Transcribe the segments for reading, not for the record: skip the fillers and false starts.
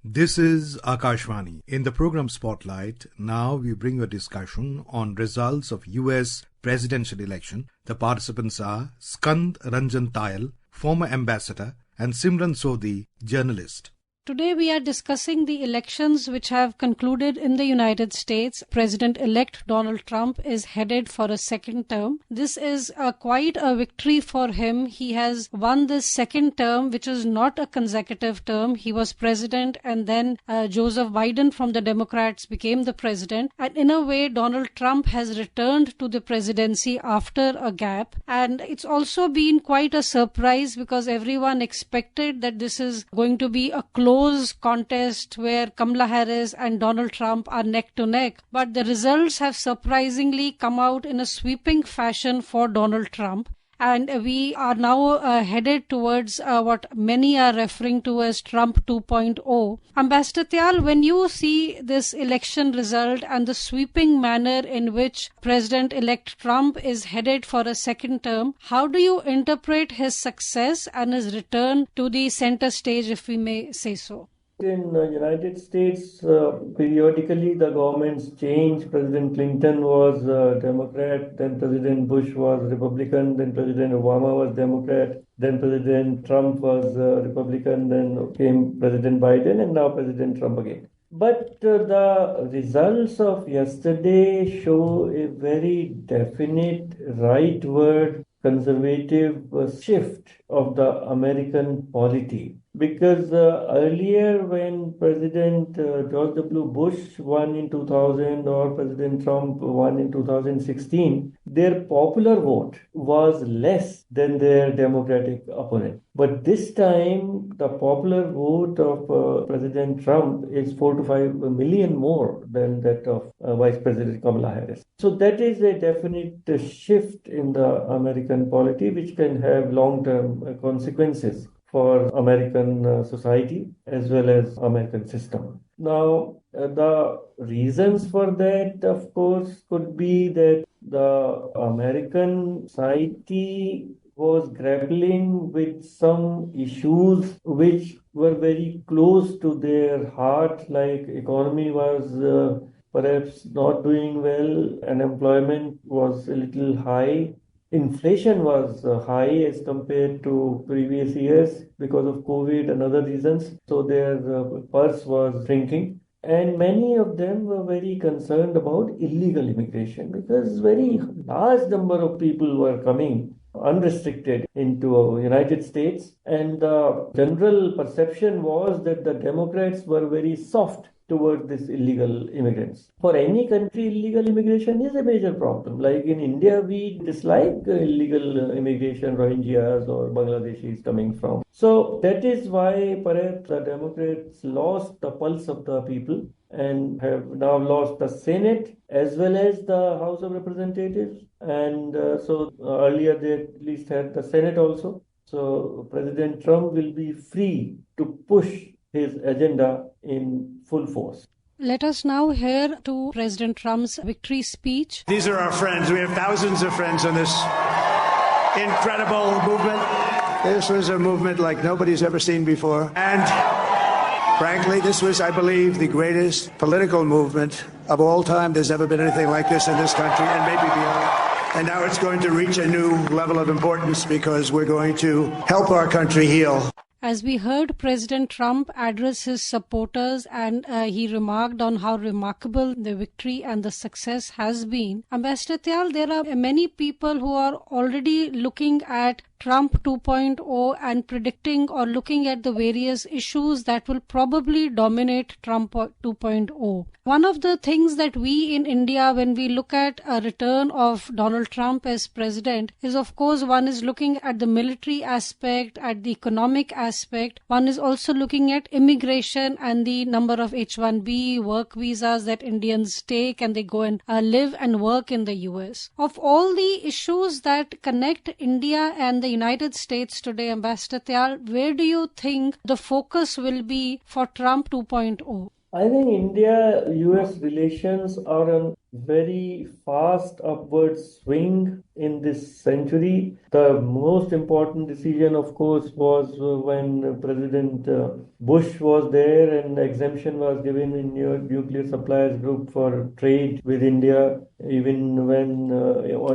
This is Akashvani. In the program Spotlight, now we bring you a discussion on results of US presidential election. The participants are Skand Ranjan Tayal, former ambassador, and Simran Sodhi, journalist. Today we are discussing the elections which have concluded in the United States. President-elect Donald Trump is headed for a second term. This is quite a victory for him. He has won this second term, which is not a consecutive term. He was president and then Joseph Biden from the Democrats became the president. And in a way, Donald Trump has returned to the presidency after a gap. And it's also been quite a surprise because everyone expected that this is going to be a close contest where Kamala Harris and Donald Trump are neck to neck, but the results have surprisingly come out in a sweeping fashion for Donald Trump. And we are now headed towards what many are referring to as Trump 2.0. Ambassador Tyal, when you see this election result and the sweeping manner in which President-elect Trump is headed for a second term, how do you interpret his success and his return to the center stage, if we may say so? In the United States, periodically the governments change. President Clinton was Democrat, then President Bush was Republican, then President Obama was Democrat, then President Trump was Republican, then came President Biden, and now President Trump again. But the results of yesterday show a very definite rightward conservative shift of the American polity. Because earlier when President George W. Bush won in 2000 or President Trump won in 2016, their popular vote was less than their Democratic opponent. But this time, the popular vote of President Trump is 4 to 5 million more than that of Vice President Kamala Harris. So that is a definite shift in the American polity which can have long-term consequences for American society as well as American system. Now, the reasons for that, of course, could be that the American society was grappling with some issues which were very close to their heart, like economy was perhaps not doing well, unemployment was a little high. Inflation was high as compared to previous years because of COVID and other reasons. So their purse was shrinking. And many of them were very concerned about illegal immigration because very large number of people were coming unrestricted into United States. And the general perception was that the Democrats were very soft towards this illegal immigrants. For any country, illegal immigration is a major problem. Like in India, we dislike illegal immigration, Rohingyas or Bangladeshis coming from. So that is why perhaps the Democrats lost the pulse of the people and have now lost the Senate as well as the House of Representatives. And so earlier they at least had the Senate also. So President Trump will be free to push his agenda in full force. Let us now hear to President Trump's victory speech. These are our friends. We have thousands of friends on this incredible movement. This was a movement like nobody's ever seen before. And frankly, this was, I believe, the greatest political movement of all time. There's never been anything like this in this country and maybe beyond. And now it's going to reach a new level of importance because we're going to help our country heal. As we heard President Trump address his supporters and he remarked on how remarkable the victory and the success has been. Ambassador Tyal, there are many people who are already looking at Trump 2.0 and predicting or looking at the various issues that will probably dominate Trump 2.0. One of the things that we in India, when we look at a return of Donald Trump as president, is of course one is looking at the military aspect, at the economic aspect. One is also looking at immigration and the number of H-1B work visas that Indians take and they go and live and work in the US. Of all the issues that connect India and the United States today, Ambassador Tyal, where do you think the focus will be for Trump 2.0? I think India-US relations are on very fast upward swing in this century. The most important decision, of course, was when President Bush was there and exemption was given in nuclear suppliers group for trade with India, even when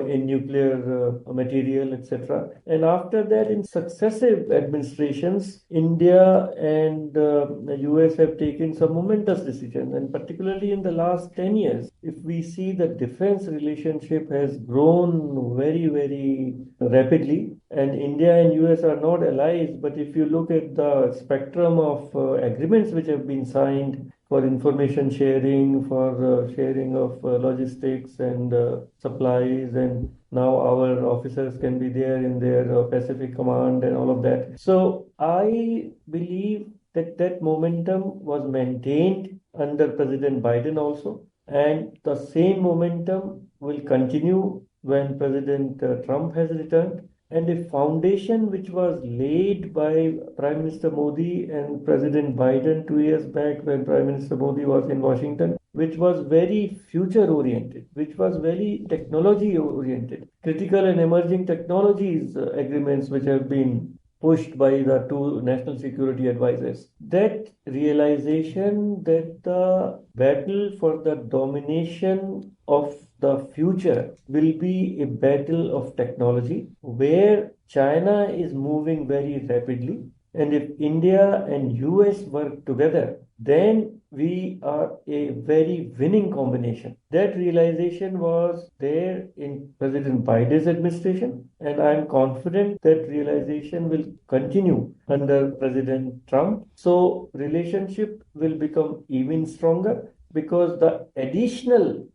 in nuclear material, etc. And after that, in successive administrations, India and the US have taken some momentous decisions, and particularly in the last 10 years, if we see the defense relationship has grown very, very rapidly, and India and US are not allies, but if you look at the spectrum of agreements which have been signed for information sharing, for sharing of logistics and supplies, and now our officers can be there in their Pacific Command and all of that. So I believe that that momentum was maintained under President Biden also, and the same momentum will continue when President Trump has returned. And a foundation which was laid by Prime Minister Modi and President Biden 2 years back when Prime Minister Modi was in Washington, which was very future oriented, which was very technology oriented, critical and emerging technologies agreements which have been pushed by the two national security advisors. That realization that the battle for the domination of the future will be a battle of technology where China is moving very rapidly. And if India and US work together, then we are a very winning combination. That realization was there in President Biden's administration, and I'm confident that realization will continue under President Trump. So relationship will become even stronger, because the additional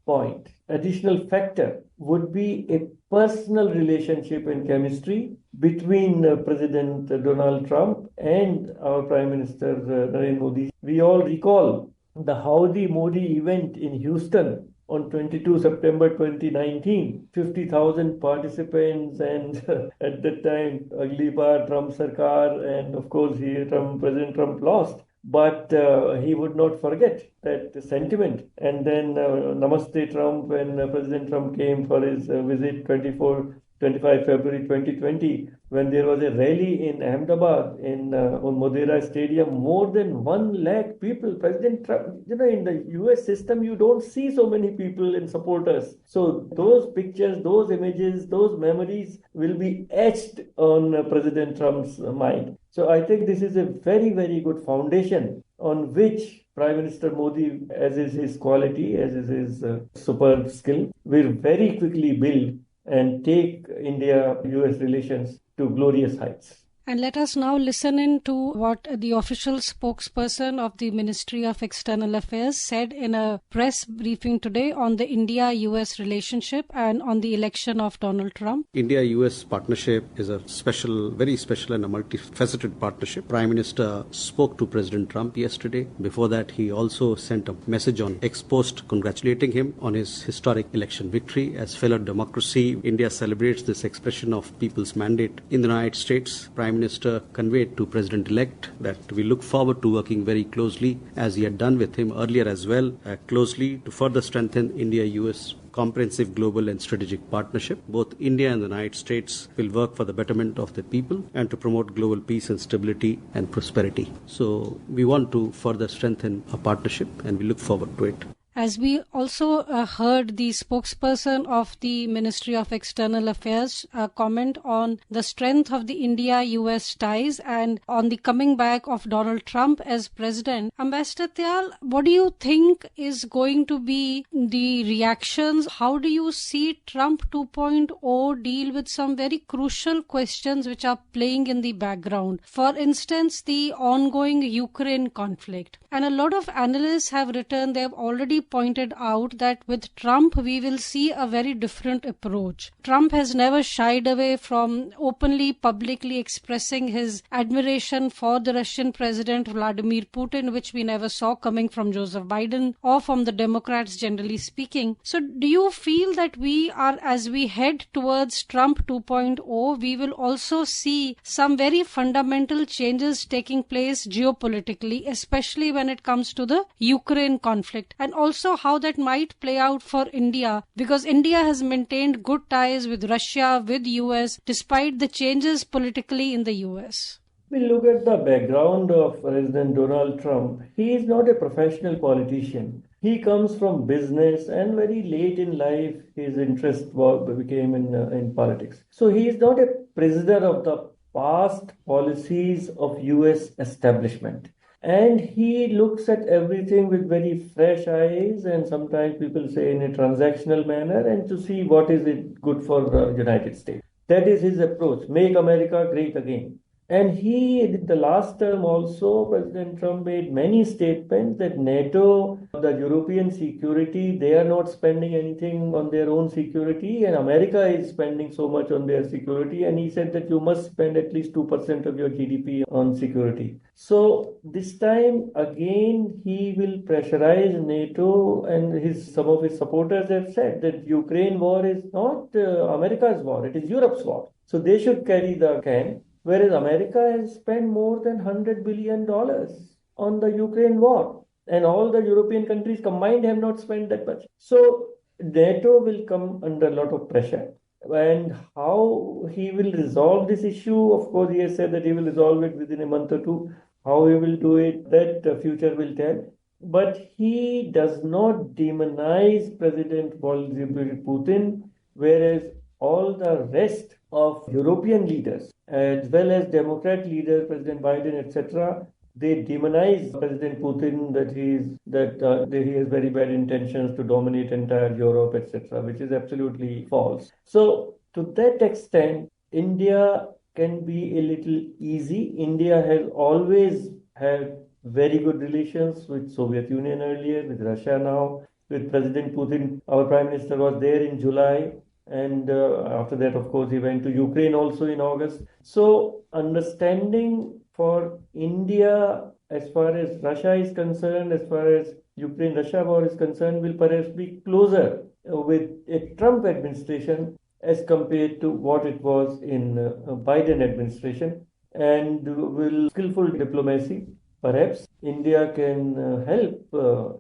factor would be a personal relationship and chemistry between President Donald Trump and our Prime Minister Narendra Modi. We all recall the Howdy-Modi event in Houston on 22 September 2019, 50,000 participants, and at that time, Agli Baar Trump Sarkar, and of course, President Trump lost. But he would not forget that sentiment. And then Namaste Trump, when President Trump came for his visit 25 February 2020, when there was a rally in Ahmedabad on Modera Stadium, more than 1 lakh people. President Trump, in the US system, you don't see so many people and supporters. So those pictures, those images, those memories will be etched on President Trump's mind. So I think this is a very, very good foundation on which Prime Minister Modi, as is his quality, as is his superb skill, will very quickly build and take India-US relations to glorious heights. And let us now listen in to what the official spokesperson of the Ministry of External Affairs said in a press briefing today on the India-US relationship and on the election of Donald Trump. India-US partnership is a very special and a multifaceted partnership. Prime Minister spoke to President Trump yesterday. Before that, he also sent a message on X post congratulating him on his historic election victory. As fellow democracy, India celebrates this expression of people's mandate in the United States. Prime Minister conveyed to President-elect that we look forward to working very closely, as he had done with him earlier as well, closely to further strengthen India-US comprehensive global and strategic partnership. Both India and the United States will work for the betterment of the people and to promote global peace and stability and prosperity. So we want to further strengthen our partnership, and we look forward to it. As we also heard the spokesperson of the Ministry of External Affairs comment on the strength of the India-US ties and on the coming back of Donald Trump as president, Ambassador Tyal, what do you think is going to be the reactions? How do you see Trump 2.0 deal with some very crucial questions which are playing in the background? For instance, the ongoing Ukraine conflict. And a lot of analysts have written, they have already pointed out that with Trump, we will see a very different approach. Trump has never shied away from openly, publicly expressing his admiration for the Russian President Vladimir Putin, which we never saw coming from Joseph Biden or from the Democrats generally speaking. So do you feel that as we head towards Trump 2.0, we will also see some very fundamental changes taking place geopolitically, especially when it comes to the Ukraine conflict? And also also how that might play out for India, because India has maintained good ties with Russia, with US, despite the changes politically in the US. We look at the background of President Donald Trump. He is not a professional politician. He comes from business, and very late in life, his interest became in politics. So he is not a prisoner of the past policies of US establishment. And he looks at everything with very fresh eyes, and sometimes people say in a transactional manner, and to see what is it good for the United States. That is his approach. Make America great again. And the last term also, President Trump made many statements that NATO, the European security, they are not spending anything on their own security, and America is spending so much on their security. And he said that you must spend at least 2% of your GDP on security. So this time again, he will pressurize NATO, and some of his supporters have said that Ukraine war is not America's war, it is Europe's war. So they should carry the can. Whereas America has spent more than $100 billion on the Ukraine war. And all the European countries combined have not spent that much. So NATO will come under a lot of pressure. And how he will resolve this issue, of course, he has said that he will resolve it within a month or two. How he will do it, that the future will tell. But he does not demonize President Vladimir Putin, whereas all the rest of European leaders, as well as Democrat leaders, President Biden, etc., they demonize President Putin that he has very bad intentions to dominate entire Europe, etc., which is absolutely false. So, to that extent, India can be a little easy. India has always had very good relations with Soviet Union earlier, with Russia now, with President Putin. Our Prime Minister was there in July. And after that, of course, he went to Ukraine also in August. So understanding for India as far as Russia is concerned, as far as Ukraine-Russia war is concerned, will perhaps be closer with a Trump administration as compared to what it was in Biden administration. And with skillful diplomacy, perhaps India can help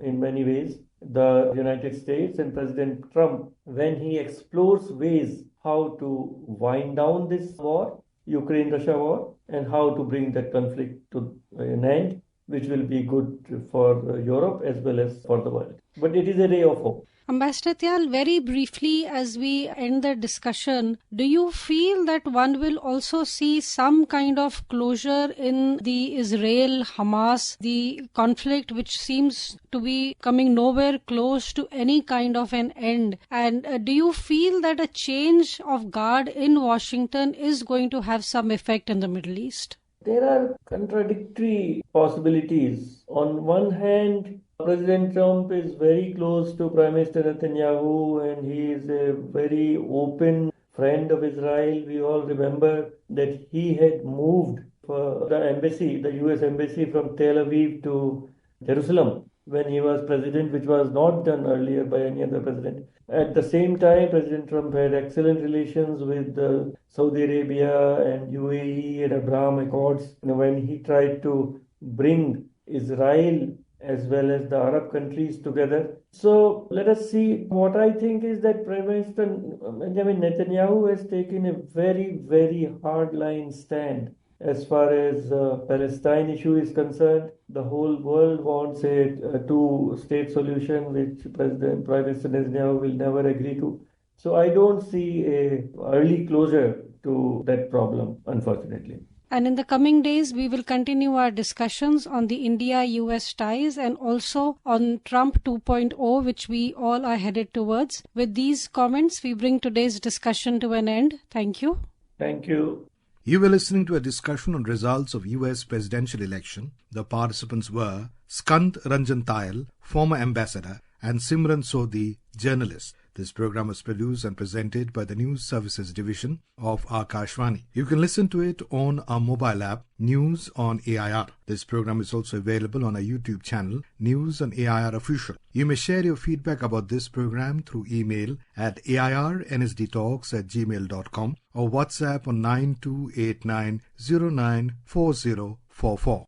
in many ways the United States and President Trump when he explores ways how to wind down this war, Ukraine-Russia war, and how to bring that conflict to an end, which will be good for Europe as well as for the world. But it is a ray of hope. Ambassador Tyal, very briefly as we end the discussion, do you feel that one will also see some kind of closure in the Israel-Hamas, the conflict which seems to be coming nowhere close to any kind of an end? And do you feel that a change of guard in Washington is going to have some effect in the Middle East? There are contradictory possibilities. On one hand, President Trump is very close to Prime Minister Netanyahu, and he is a very open friend of Israel. We all remember that he had moved for the embassy, the US embassy, from Tel Aviv to Jerusalem when he was president, which was not done earlier by any other president. At the same time, President Trump had excellent relations with Saudi Arabia and UAE and Abraham Accords when he tried to bring Israel as well as the Arab countries together. So let us see. What I think is that Prime Minister Benjamin Netanyahu has taken a very, very hard-line stand as far as Palestine issue is concerned. The whole world wants a two-state solution, which Prime Minister Netanyahu will never agree to. So I don't see a early closure to that problem, unfortunately. And in the coming days, we will continue our discussions on the India-US ties and also on Trump 2.0, which we all are headed towards. With these comments, we bring today's discussion to an end. Thank you. Thank you. You were listening to a discussion on results of US presidential election. The participants were Skand Ranjan Tyal, former ambassador, and Simran Sodhi, journalist. This program was produced and presented by the News Services Division of Akashvani. You can listen to it on our mobile app, News on AIR. This program is also available on our YouTube channel, News on AIR Official. You may share your feedback about this program through email at airnsdtalks@gmail.com or WhatsApp on 9289094044.